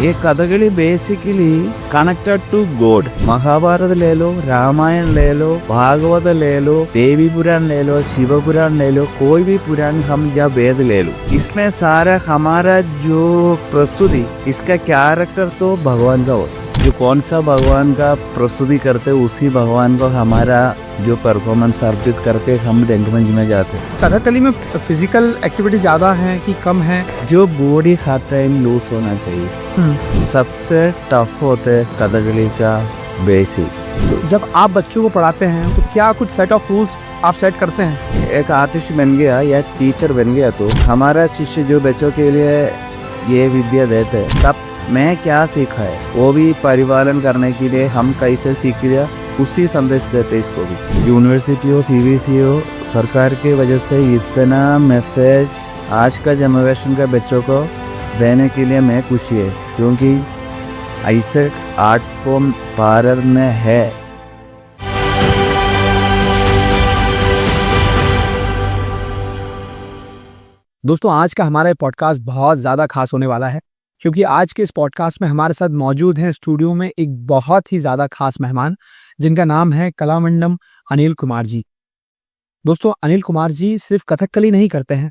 ये Kathakali basically connected to God. Mahabharat ले लो, रामायण ले लो, भागवत ले लो, देवी पुराण ले लो, शिव पुराण ले लो, कोई भी पुराण हम या वेद ले लो, इसमें सारा हमारा जो प्रस्तुति इसका कैरेक्टर तो भगवान का होता है। जो कौन सा भगवान का प्रस्तुति करते उसी भगवान को हमारा जो परफॉर्मेंस अर्पित करके हम रंगमंच में जाते हैं। कथकली में फिजिकल एक्टिविटी ज़्यादा है कि कम है? जो बॉडी हर टाइम लूज होना चाहिए। सबसे टफ होता है कथकली का बेसिक। तो जब आप बच्चों को पढ़ाते हैं तो क्या कुछ सेट ऑफ रूल्स आप सेट करते हैं? एक आर्टिस्ट बन गया या टीचर बन गया तो हमारा शिष्य जो बच्चों के लिए ये विद्या देते हैं, तब मैं क्या सीखा है वो भी परिपालन करने के लिए हम कैसे सीख लिया उसी संदेश देते इसको भी। यूनिवर्सिटी हो, सीबीएसई हो, सरकार की वजह से इतना मैसेज आज का जनरेशन के बच्चों को देने के लिए मैं खुशी है, क्योंकि ऐसे आर्ट फॉर्म भारत में है। दोस्तों, आज का हमारा पॉडकास्ट बहुत ज़्यादा खास होने वाला है, क्योंकि आज के इस पॉडकास्ट में हमारे साथ मौजूद हैं स्टूडियो में एक बहुत ही ज़्यादा खास मेहमान, जिनका नाम है कलामंडलम अनिल कुमार जी। दोस्तों, अनिल कुमार जी सिर्फ कथकली नहीं करते हैं,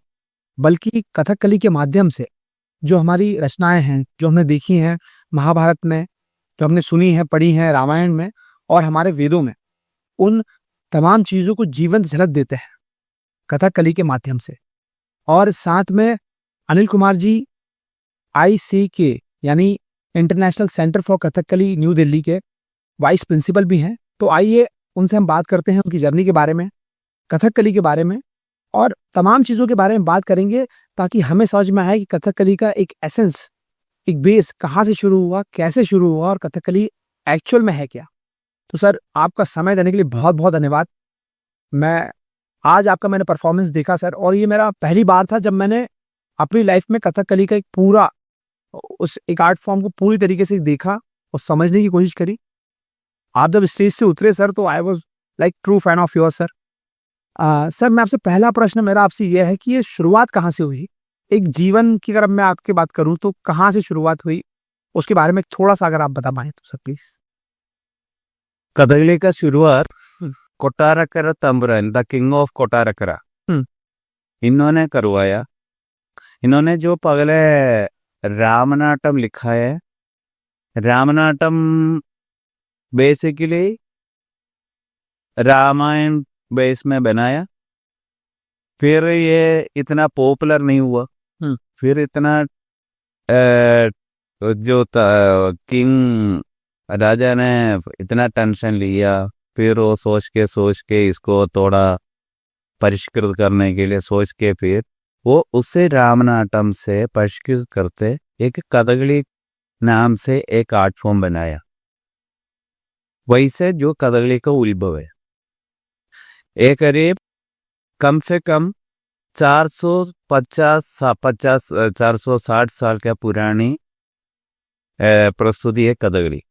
बल्कि कथकली के माध्यम से जो हमारी रचनाएं हैं, जो हमने देखी हैं महाभारत में, जो हमने सुनी है, पढ़ी हैं रामायण में और हमारे वेदों में, उन तमाम चीज़ों को जीवंत झलक देते हैं कथकली के माध्यम से। और साथ में अनिल कुमार जी ICK यानी international centre for Kathakali new Delhi के वाइस प्रिंसिपल भी हैं। तो आइए उनसे हम बात करते हैं उनकी जर्नी के बारे में, कथकली के बारे में और तमाम चीज़ों के बारे में बात करेंगे, ताकि हमें समझ में आए कि कथकली का एक एसेंस, एक बेस कहाँ से शुरू हुआ, कैसे शुरू हुआ और कथकली एक्चुअल में है क्या। तो सर, आपका समय देने के लिए बहुत बहुत धन्यवाद। मैंने परफॉर्मेंस देखा सर, और ये मेरा पहली बार था जब मैंने अपनी लाइफ में कथकली का एक आर्ट फॉर्म को पूरी तरीके से देखा और समझने की कोशिश करी। आप जब स्टेज से उतरे सर, तो I was like true fan of your sir. Sir, मैं आपसे पहला प्रश्न मेरा आपसे यह है कि ये शुरुआत कहाँ से हुई? एक जीवन की अगर मैं आपकी बात करूँ तो कहाँ से शुरुआत हुई, उसके बारे में थोड़ा सा अगर आप बता पाएं तो सर प्लीज। कथकली का शुरुआत कोटारकरा तंबुरान, द किंग ऑफ कोटारकरा, इन्होंने करवाया। इन्होंने जो पहले रामनाटम लिखा है, रामनाटम बेसिकली रामायण बेस में बनाया। फिर ये इतना पॉपुलर नहीं हुआ। फिर इतना जो किंग राजा ने इतना टेंशन लिया, फिर वो सोच के इसको थोड़ा परिष्कृत करने के लिए सोच के फिर वो उसे रामनाटम से परिष्कृत करते एक कथकली नाम से एक आर्ट फॉर्म बनाया। वैसे जो कथकली का उद्भव है, एक करीब कम से कम 460 साल का पुरानी प्रस्तुति है कथकली।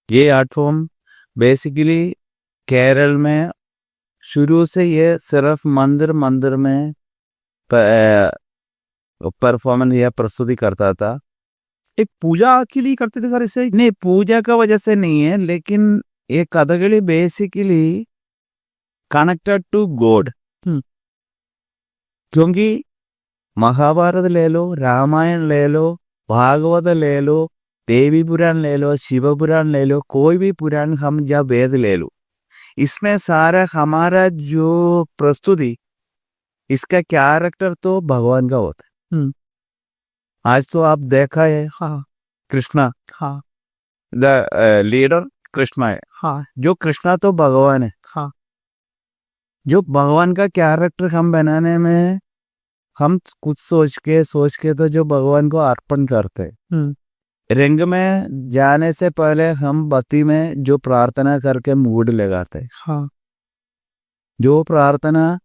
ये आर्ट फॉर्म बेसिकली केरल में शुरू से ये सिर्फ मंदिर में परफॉर्मेंस या प्रस्तुति करता था। एक पूजा के लिए करते थे सर इसे? नहीं, पूजा का वजह से नहीं है, लेकिन ये Kathakali basically connected to God. क्योंकि महाभारत ले लो, रामायण ले लो, भागवत ले लो, देवी पुराण ले लो, शिव पुराण ले लो, कोई भी पुराण हम या वेद ले लो, इसमें सारा हमारा जो प्रस्तुति इसका कैरेक्टर तो भगवान का होता है। आज तो आप देखा है, हाँ, कृष्णा, हाँ, द लीडर कृष्णा है। हाँ, जो कृष्णा तो भगवान है। हाँ, जो भगवान का कैरेक्टर हम बनाने में हम कुछ सोच के तो जो भगवान को अर्पण करते हैं। रंग में जाने से पहले हम बत्ती में जो प्रार्थना करके मूड लगाते हैं। हाँ, जो प्रार्थना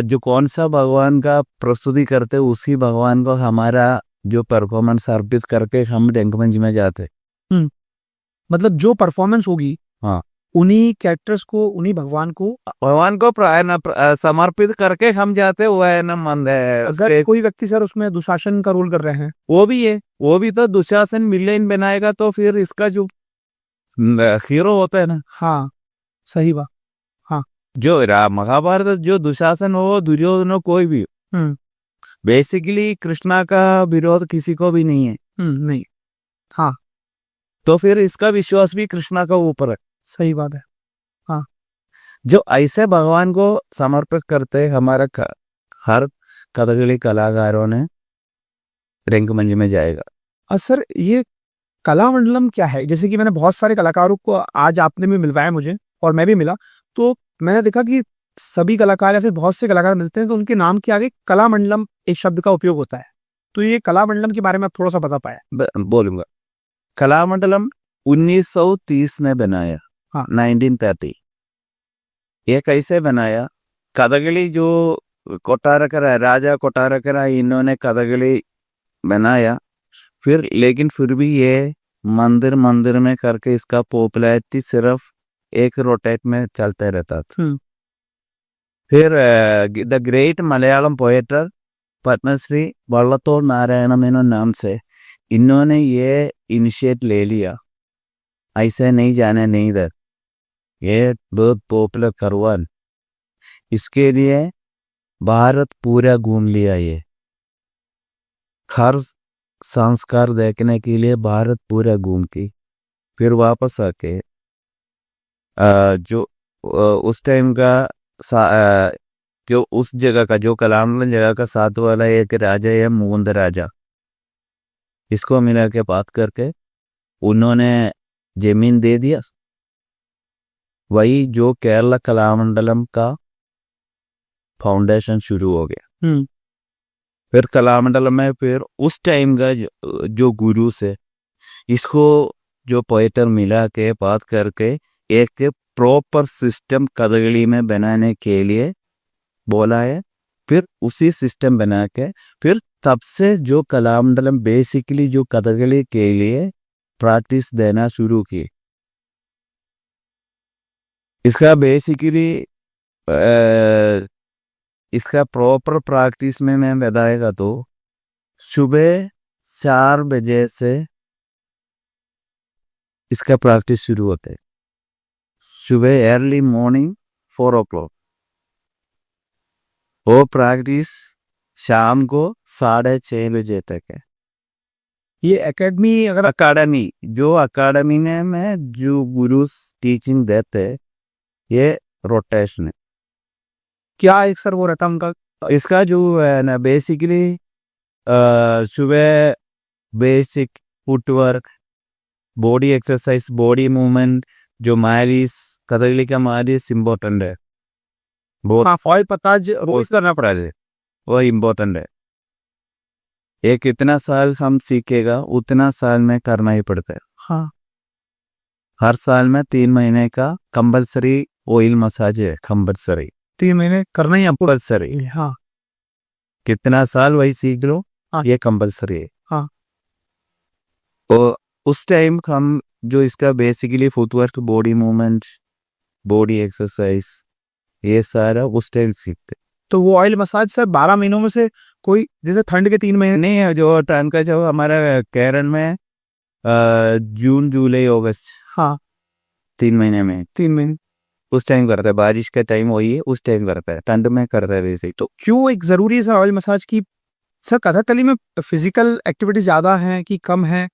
जो कौन सा भगवान का प्रस्तुति करते उसी भगवान को हमारा जो परफॉर्मेंस अर्पित करके हम रंगमंच में जाते। मतलब जो परफॉर्मेंस होगी, हाँ, उन्हीं कैरेक्टर्स को, उन्हीं भगवान को भगवान को समर्पित करके हम जाते, वो है ना मंद है अगर कोई व्यक्ति सर उसमें दुशासन का रोल कर रहे हैं, वो भी है, वो भी तो दुशासन विलेन बनाएगा, तो फिर इसका जो हीरो होता है ना, हाँ सही बात। जो महाभारत जो दुशासन हो, दुर्योधन हो, कोई भी, हम्म बेसिकली कृष्णा का विरोध किसी को भी नहीं है, नहीं, हाँ तो फिर इसका विश्वास भी कृष्णा का ऊपर है। सही बात है। जो ऐसे भगवान को समर्पित करते हमारा हर कथकली कलाकारों ने रंगमंच में जाएगा। सर ये कलामंडलम क्या है? जैसे कि मैंने बहुत सारे कलाकारों को आज आपने भी मिलवाया मुझे और मैं भी मिला, तो मैंने देखा कि सभी कलाकार या फिर बहुत से कलाकार मिलते हैं तो उनके नाम के आगे कलामंडलम एक शब्द का उपयोग होता है। तो ये कलामंडलम के बारे में आप थोड़ा सा बता पाए? बोलूंगा, कलामंडलम 1930 में बनाया, हाँ। 1930। ये कैसे बनाया? कथकली जो कोटारकर है, राजा कोटारकर है, इन्होंने कथकली बनाया, लेकिन फिर भी ये मंदिर मंदिर में करके इसका पॉपुलैरिटी सिर्फ एक रोटेट में चलते रहता था। फिर द ग्रेट मलयालम पोएटर पद्मश्री वल्लतोड़ नारायण मेनन नाम से इन्होंने ये इनिशिएट ले लिया, ऐसे नहीं जाने नहीं इधर, ये बहुत पॉपुलर करवान, इसके लिए भारत पूरा घूम लिया, ये हर संस्कार देखने के लिए भारत पूरा घूम के फिर वापस आके जो उस टाइम का जो उस जगह का, जो कलामंडलम जगह का साथ वाला एक राजा है मुकुंद राजा, इसको मिला के बात करके उन्होंने जमीन दे दिया, वही जो केरला कलामंडलम का फाउंडेशन शुरू हो गया। फिर कलामंडलम में फिर उस टाइम का जो गुरु से इसको जो पोएटर मिला के बात करके एक प्रॉपर सिस्टम कथकली में बनाने के लिए बोला है, फिर उसी सिस्टम बना के फिर तब से जो कलामंडलम बेसिकली जो कथकली के लिए प्रैक्टिस देना शुरू की। इसका बेसिकली इसका प्रॉपर प्रैक्टिस में मैं बताएगा तो सुबह 4 बजे से इसका प्रैक्टिस शुरू होता है, सुबह अर्ली मॉर्निंग 4 o'clock, वो प्रैक्टिस शाम को 6:30 बजे तक है। ये एकेडमी अगर अकेडमी में जो गुरु टीचिंग देते, ये रोटेशन है। क्या एक सर वो रहता है उनका? इसका जो है ना बेसिकली सुबह basic footwork, body exercise, body movement, जो मालिश, कथकली का मालिश इम्पोर्टेंट है बहुत। हाँ, फॉल पताज रोज करना पड़ा है, वो इम्पोर्टेंट है। एक इतना साल हम सीखेगा उतना साल में करना ही पड़ता है। हाँ, हर साल में 3 महीने का कंपल्सरी ऑयल मसाज है, कंपल्सरी 3 महीने करना ही आपको। कंपल्सरी। हाँ कितना साल वही सीख लो, हाँ। ये कंपल्सरी है। हाँ। तो उस टाइम हम जो इसका basically footwork, body movement, body exercise, ये सारा उस टाइम सीखते। तो वो ऑयल मसाज सर 12 महीनों में से कोई, जैसे ठंड के 3 महीने नहीं है जो ठंड का, जो हमारा केरल में जून जुलाई अगस्त, हाँ 3 महीने में 3 महीने उस टाइम करता है, बारिश का टाइम वही है, उस टाइम करता है, ठंड में करता है वैसे ही। तो क्यों एक जरूरी है सर ऑयल मसाज की? सर कथकली में फिजिकल एक्टिविटी ज्यादा है कि कम है?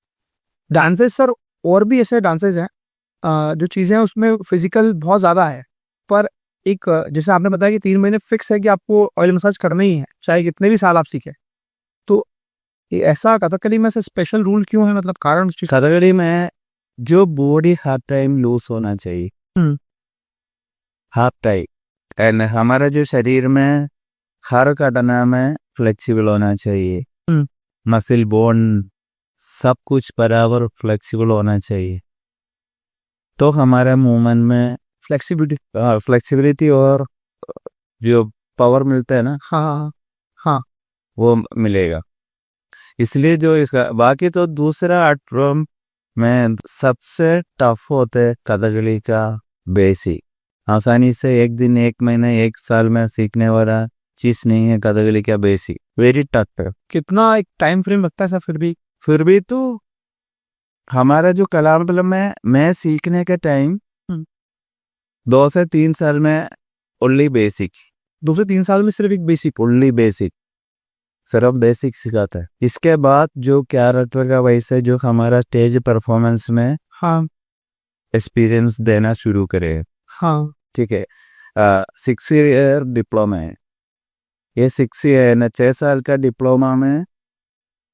डांसेस सर और भी ऐसे डांसेस हैं जो चीजें हैं उसमें फिजिकल बहुत ज्यादा है, पर एक जैसे आपने बताया कि 3 महीने फिक्स है कि आपको ऑयल मसाज करना ही है चाहे कितने भी साल आप सीखें, तो ये ऐसा कथकली में से स्पेशल रूल क्यों है, मतलब कारण उस चीज? कथकली में जो बॉडी हर टाइम लूज होना चाहिए, हर टाइम, एंड हमारा जो शरीर में हर घटना में फ्लेक्सिबल होना चाहिए, मसल बोन सब कुछ बराबर फ्लेक्सिबल होना चाहिए, तो हमारे मूवमेंट में फ्लेक्सिबिलिटी और जो पावर मिलता है ना, हाँ हाँ वो मिलेगा। इसलिए जो इसका बाकी तो दूसरा ड्रम में सबसे टफ होते कथकली का बेसिक आसानी से एक दिन एक महीने एक साल में सीखने वाला चीज नहीं है कथकली का बेसिक वेरी टफ है। कितना एक टाइम फ्रेम लगता है सर फिर भी तो हमारा जो कला मतलब मैं सीखने के टाइम हम्म। 2 से 3 साल में ओनली बेसिक 2 से 3 साल में सिर्फ एक बेसिक? ओनली बेसिक सिर्फ बेसिक सिखाता है। इसके बाद जो कैरेक्टर का वैसे जो हमारा स्टेज परफॉर्मेंस में हाँ एक्सपीरियंस देना शुरू करे। हाँ ठीक है 6 ईयर डिप्लोमा है ये 6 ईयर ना 6 साल का डिप्लोमा में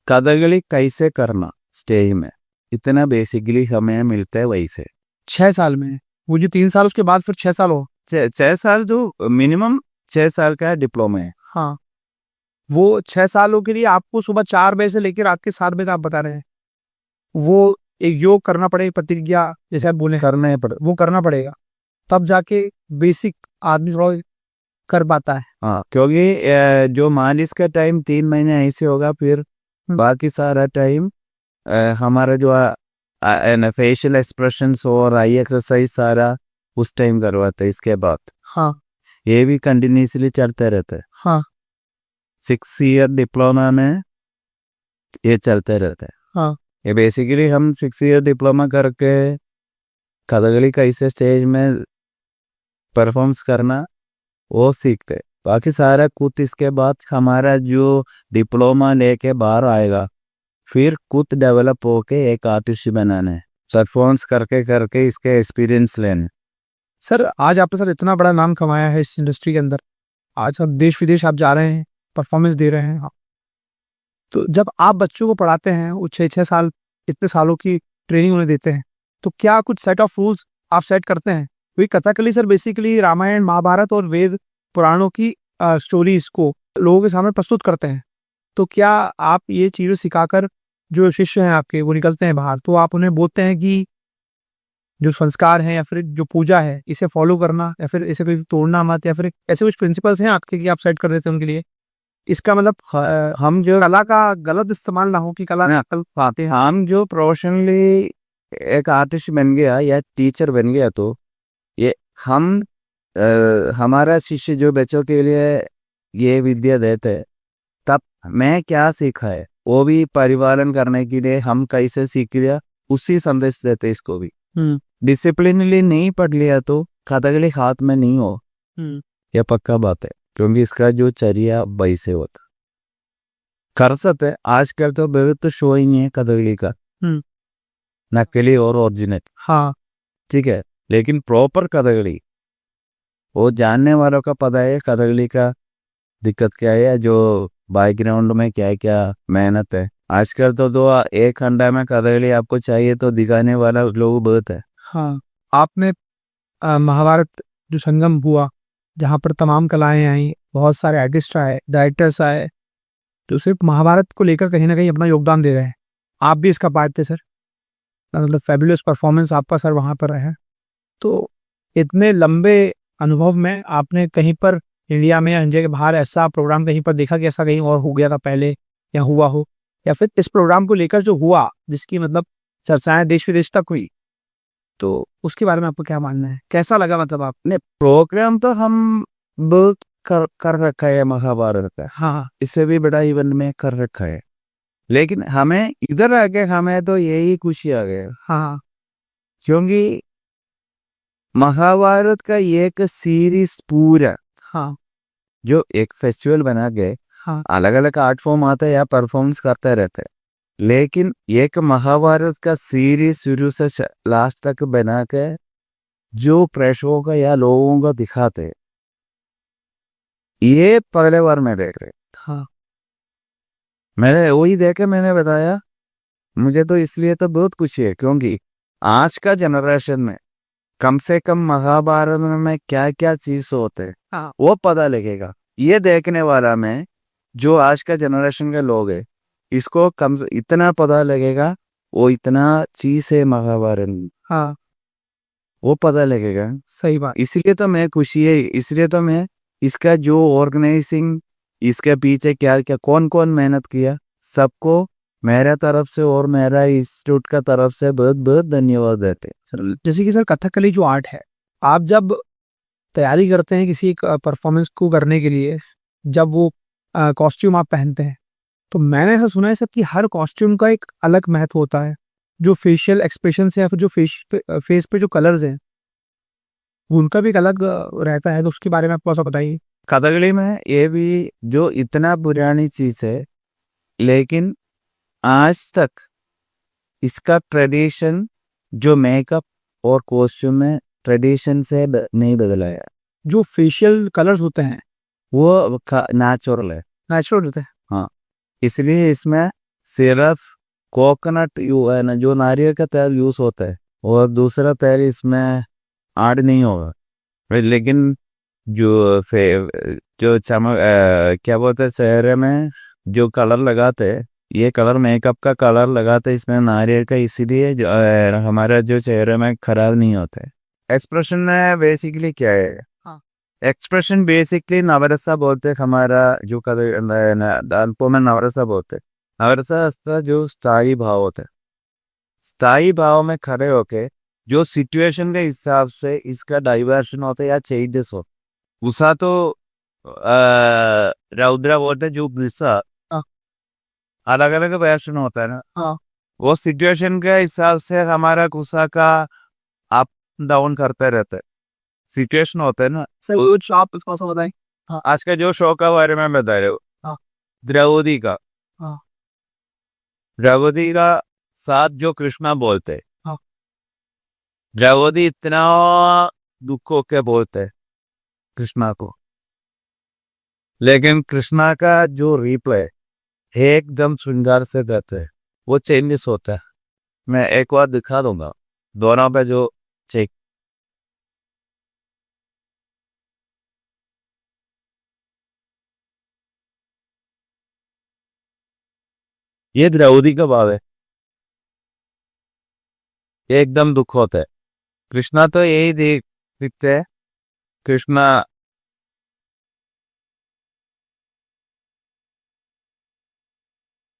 कथकली कैसे करना स्टेज में इतना बेसिकली हमें मिलता है वैसे 6 साल में? वो जो 3 साल उसके बाद फिर 6 साल हो? 6 साल जो मिनिमम 6 साल का डिप्लोमा है। हाँ, वो 6 सालों के लिए आपको सुबह 4 बजे से लेकर रात के 7 बजे तक आप बता रहे हैं वो एक योग करना पड़ेगा, प्रतिज्ञा जैसे आप बोले करने पड़े वो करना पड़ेगा, तब जाके बेसिक आदमी थोड़ा कर पाता है। हाँ क्योंकि जो मालिश का टाइम 3 महीने ऐसे होगा फिर बाकी सारा टाइम हमारा जो फेशियल एक्सप्रेशंस और आई एक्सरसाइज सारा उस टाइम करवाते हैं। इसके बाद हाँ ये भी कंटिन्यूसली चलता रहता है। हाँ 6 ईयर डिप्लोमा में ये चलते रहता है। हाँ ये बेसिकली हम 6 ईयर डिप्लोमा करके कथकली कैसे स्टेज में परफॉर्म्स करना वो सीखते हैं। बाकी सारा कुछ इसके बाद हमारा जो डिप्लोमा लेके बाहर आएगा फिर खुद डेवलप होके एक आर्टिस्ट बनाना है परफॉर्मेंस करके करके इसके एक्सपीरियंस लेने। सर आज आपने सर इतना बड़ा नाम कमाया है इस इंडस्ट्री के अंदर, आज आप देश विदेश आप जा रहे हैं, परफॉर्मेंस दे रहे हैं आप, तो जब आप बच्चों को पढ़ाते हैं वो 6-6 साल इतने सालों की ट्रेनिंग उन्हें देते हैं, तो क्या कुछ सेट ऑफ रूल्स आप सेट करते हैं? क्योंकि कथकली सर बेसिकली रामायण महाभारत और वेद पुराणों की स्टोरीज को लोगों के सामने प्रस्तुत करते हैं, तो क्या आप ये चीज़ें सिखाकर जो शिष्य हैं आपके वो निकलते हैं बाहर तो आप उन्हें बोलते हैं कि जो संस्कार हैं या फिर जो पूजा है इसे फॉलो करना या फिर इसे कोई तोड़ना मत, या फिर ऐसे कुछ प्रिंसिपल्स हैं आपके कि आप सेट कर देते हैं उनके लिए? इसका मतलब हम जो कला का गलत इस्तेमाल ना हो कि कला में अकल पाते हैं। हम जो प्रोफेशनली एक आर्टिस्ट बन गया या टीचर बन गया तो ये हम हमारा शिष्य जो बच्चों के लिए ये विद्या देते हैं तब मैं क्या सीखा है वो भी परिपालन करने के लिए हम कैसे सीख लिया उसी संदेश देते इसको भी। डिसिप्लिनली नहीं पढ़ लिया तो कथकली हाथ में नहीं हो यह पक्का बात है क्योंकि इसका जो चर्या वैसे होता कर सकते। आजकल तो बहुत शो ही नहीं है कथकली का नकली और ओरिजिनल। हाँ ठीक है लेकिन प्रॉपर कथकली वो जानने वालों का पता है कथकली का दिक्कत क्या है जो बैकग्राउंड में क्या क्या मेहनत है। आजकल तो एक घंटा में कथकली आपको चाहिए तो दिखाने वाला लोग बहुत है। हाँ आपने महाभारत जो संगम हुआ जहाँ पर तमाम कलाएं आई, बहुत सारे आर्टिस्ट आए, डायरेक्टर्स आए, तो सिर्फ महाभारत को लेकर कहीं ना कहीं अपना योगदान दे रहे हैं, आप भी इसका पार्ट थे सर, मतलब फैबुलस परफॉर्मेंस आपका सर वहाँ पर रहे। तो इतने लंबे अनुभव में आपने कहीं पर इंडिया में या इंडिया के बाहर ऐसा प्रोग्राम कहीं पर देखा कि ऐसा कहीं और हो गया था पहले या हुआ हो, या फिर इस प्रोग्राम को लेकर जो हुआ जिसकी मतलब चर्चाएं देश विदेश तक हुई, तो उसके बारे में आपको क्या मानना है, कैसा लगा? मतलब आपने प्रोग्राम तो हम बहुत कर रखा है महाभारत का। हाँ इससे भी बड़ा इवेंट में कर रखा है लेकिन हमें इधर आके हमें तो यही खुशी आ गया हाँ क्योंकि महाभारत का एक सीरीज पूरा हाँ जो एक फेस्टिवल बना के हाँ अलग अलग आर्ट फॉर्म आता है या परफॉर्मेंस करते रहते हैं लेकिन एक महाभारत का सीरीज शुरू से लास्ट तक बना के जो प्रेक्षकों का या लोगों को दिखाते हैं ये पहले बार मैं देख रहे। हाँ मैंने वही देखे मैंने बताया मुझे तो इसलिए तो बहुत खुशी है क्योंकि आज का जनरेशन में कम से कम महाभारत में क्या क्या चीज होते हैं हाँ वो पता लगेगा। ये देखने वाला में जो आज का जनरेशन के लोग हैं इसको कम से इतना पता लगेगा वो इतना चीज है महाभारत में हाँ वो पता लगेगा। सही बात। इसलिए तो मैं खुशी है इसलिए तो मैं इसका जो ऑर्गेनाइजिंग इसके पीछे क्या क्या कौन कौन मेहनत किया सबको मेरा तरफ से और मेरा इंस्टीट्यूट का तरफ से बहुत बहुत धन्यवाद देते। सर जैसे कि सर कथकली जो आर्ट है आप जब तैयारी करते हैं किसी एक परफॉर्मेंस को करने के लिए, जब वो कॉस्ट्यूम आप पहनते हैं, तो मैंने ऐसा सुना है सर कि हर कॉस्ट्यूम का एक अलग महत्व होता है। जो फेशियल एक्सप्रेशन है या फिर जो फेस पे जो कलर्स हैं, उनका भी एक अलग रहता है, तो उसके बारे में आप थोड़ा-सा बताइए? कथकली में ये भी जो इतना पुरानी चीज़ है, लेकिन आज तक इसका ट्रेडिशन जो मेकअप और कॉस्ट्यूम में ट्रेडिशन से नहीं बदला है। जो फेशियल कलर्स होते हैं, वो नेचुरल है। नेचुरल होते हैं। हाँ, इसलिए इसमें सिर्फ कोकोनट है ना, जो नारियल का तेल यूज होता है, और दूसरा तेल इसमें ऐड नहीं होगा। लेकिन जो जो क्या बोलते हैं, चेहरे में जो कलर लगाते हैं, ये कलर मेकअप का कलर लगाते हैं इसमें नारियल का, इसीलिए हमारा जो चेहरे में खराब नहीं होता है। एक्सप्रेशन में बेसिकली क्या है, हाँ। एक्सप्रेशन बेसिकली नवरसा बोलते हैं, हमारा जो अल्पों में नवरसा बोलते हैं। नवरसा का जो स्थायी भाव होता है, स्थायी भाव में खड़े होके जो सिचुएशन के हिसाब से इसका डाइवर्शन होता है या चेंजेस हो, गुस्सा तो रौद्र बोलते हैं, जो गुस्सा हाँ। अलग अलग वर्जन होता है ना, हाँ। वो सिचुएशन के हिसाब से हमारा गुस्सा का अप डाउन करते रहता है। सिचुएशन होता है ना, सर कुछ आप थोड़ा-सा बताएँ? हाँ। आज का जो शो का बारे में बता रहे हो, हाँ। द्रौपदी का, हाँ। द्रौपदी का साथ जो कृष्णा बोलते हैं, हाँ। द्रौपदी इतना दुख होके बोलते हैं कृष्णा को, लेकिन कृष्णा का जो रिप्लाई एकदम श्रृंगार से कहते हैं, वो चेंजेस होता है। मैं एक बार दिखा दूंगा दोनों पे जो चेक। ये द्रौपदी का भाव है, एकदम दुख होता है। कृष्णा तो यही दिखते हैं, कृष्णा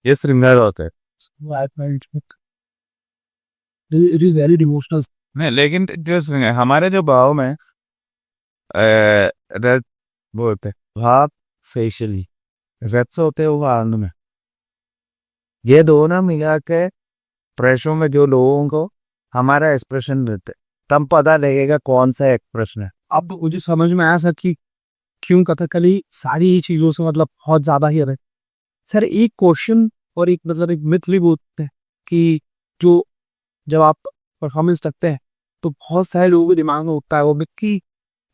ये श्रृंगार होता है। It is very emotional. नहीं, लेकिन जो श्रृंगार हमारे जो भाव में रथ बोलते हैं, भाव फेशियली रथ होते हैं वो आंग में, ये दोनों मिला के प्रेशरों में जो लोगों को हमारा एक्सप्रेशन देते, तब पता लगेगा कौन सा एक्सप्रेशन है। अब मुझे समझ में आया सर कि क्यों कथकली सारी ही चीज़ों से मतलब बहुत ज़्यादा ही अलग है। सर एक क्वेश्चन और एक मतलब एक मिथ भी बोलते हैं कि जो जब आप परफॉर्मेंस रखते हैं, तो बहुत सारे लोगों के दिमाग में उठता है वो मिथ कि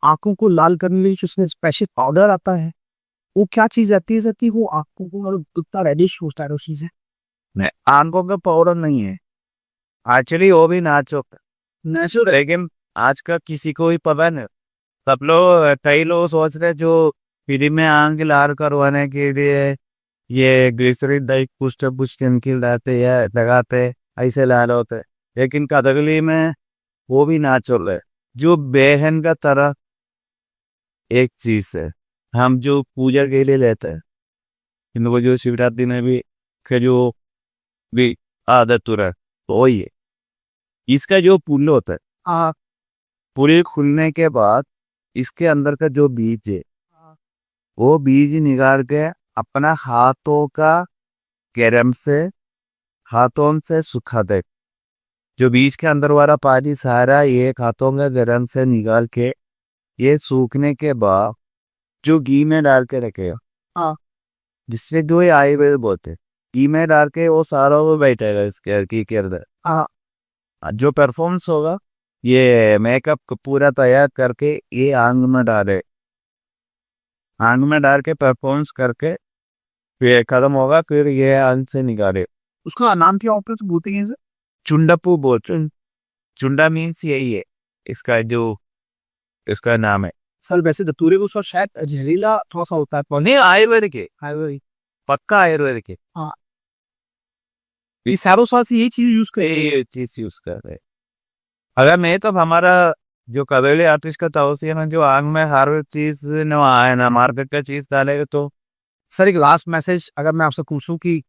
आँखों को लाल करने के लिए जो उसमें स्पेशल पाउडर आता है, वो क्या चीज़ आती है सर कि वो आँखों को और इतना रेडिश होता है उस चीज़ से? नहीं, आंखों का पाउडर नहीं है, एक्चुअली वो भी नाचो नेचुरल, लेकिन आज का किसी को भी पता नहीं। सब लोग, कई लोग सोच रहे जो फ्री में आंख लाल करवाने के लिए ये ग्लिसरीन दही पुष्ट पुष्ट इनकी लाते या लगाते, ऐसे लाल होते, लेकिन कथकली में वो भी नेचुरल है। जो बेहन का तरह एक चीज है, हम जो पूजा के लिए लेते हैं, इनको जो शिवरात्रि में भी के जो भी आदत हो रहा है, तो वही है। इसका जो पुल होता है, हाँ। पुल खुलने के बाद इसके अंदर का जो बीज है, वो बीज निकाल के अपना हाथों का गरम से हाथों से सुखा दे। जो बीज के अंदर वाला पानी सारा ये हाथों का गरम से निकाल के, ये सूखने के बाद जो घी में डाल के रखेगा, हाँ। जिससे जो ये आयुर्वेद बोलते हैं, घी में डाल के वो सारा वो बैठेगा इसके घी के अंदर। हाँ। जो परफॉर्मेंस होगा, ये मेकअप को पूरा तैयार करके ये आंग में डाले, आंग में डाल के परफॉर्मेंस करके फिर खत्म होगा, फिर ये आंग से निकाले। उसका नाम क्या होता है तो बोलते हैं सर? चुंडपू बोल, चुंडा मीन्स यही है इसका जो इसका नाम है। सर वैसे धतूरे को शायद जहरीला थोड़ा-सा होता है पर नहीं, आयुर्वेदिक है, आयुर्वेदिक। पक्का आयुर्वेदिक है। हाँ। ये सैरो सॉस यही चीज़ यूज़ करते हैं। ये चीज यूज कर रहे हैं। अगर नहीं तो हमारा जो कबड्डी आर्टिस्ट का तौसिया ना, जो आंग में हर चीज न आए ना मार्केट का चीज डालेगा तो। सर एक लास्ट मैसेज अगर मैं आपसे पूछूं कि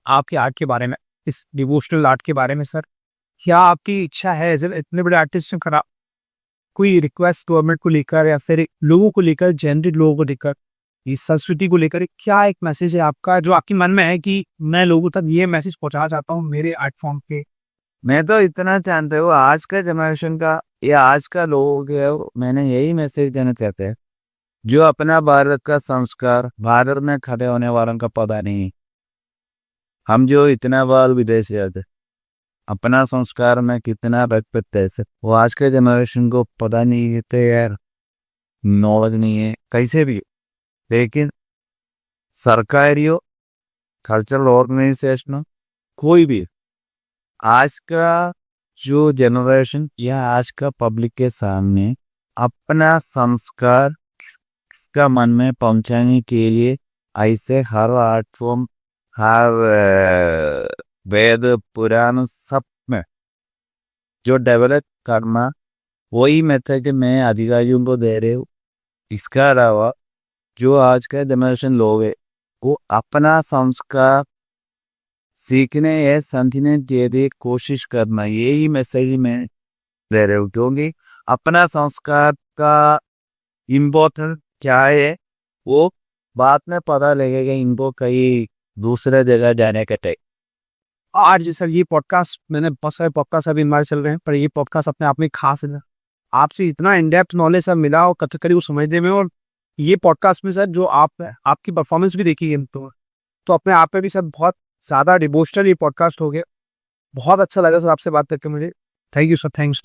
आपके आर्ट के बारे में, इस डिवोशनल आर्ट के बारे में सर, क्या आपकी इच्छा है एज़ इतने बड़े आर्टिस्ट से करा कोई रिक्वेस्ट गवर्नमेंट को लेकर या फिर लोगों को लेकर, जनरल लोगों को लेकर, इस संस्कृति को लेकर क्या एक मैसेज है आपका जो आपके मन में है कि मैं लोगों तक ये मैसेज पहुंचाना चाहता हूँ मेरे आर्ट फॉर्म के? मैं तो इतना जानता हूँ आज का जनरेशन का या आज का लोग है, मैंने यही मैसेज देना चाहते हैं जो अपना भारत का संस्कार, भारत में खड़े होने वालों का पता नहीं। हम जो इतना बार विदेश जाते, अपना संस्कार में कितना रखते हैं, वो आज के जनरेशन को पता नहीं है यार, नॉलेज नहीं है कैसे भी। लेकिन सरकारी हो, कल्चरल ऑर्गेनाइजेशन, कोई भी आज का जो जनरेशन या आज का पब्लिक के सामने अपना संस्कार किसका मन में पहुंचाने के लिए ऐसे हर आर्ट फॉर्म, हर वेद पुराण सब में जो डेवलप करना, वही मेथड मैं अधिकारियों को दे रहे हूँ। इसका अलावा जो आज का जनरेशन लोग है वो अपना संस्कार सीखने या समझने के लिए कोशिश करना, यही मैसेज मैं दे रहा हूँ। क्योंकि अपना संस्कार का इम्पोर्टेंट क्या है वो बाद में पता लगेगा इनको कहीं दूसरे जगह जाने के टाइम। आज सर ये पॉडकास्ट, मैंने बहुत सारे पॉडकास्ट अभी हमारे चल रहे हैं, पर ये पॉडकास्ट अपने आप में खास है। आपसे इतना इन डेप्थ नॉलेज सर मिला और कथकली को समझने में, और ये पॉडकास्ट में सर जो आपकी परफॉर्मेंस भी देखी है तो अपने आप में भी सर बहुत ज़्यादा डिवोशनल ये पॉडकास्ट हो गया। बहुत अच्छा लगा सर आपसे बात करके मुझे। Thank you sir, thanks.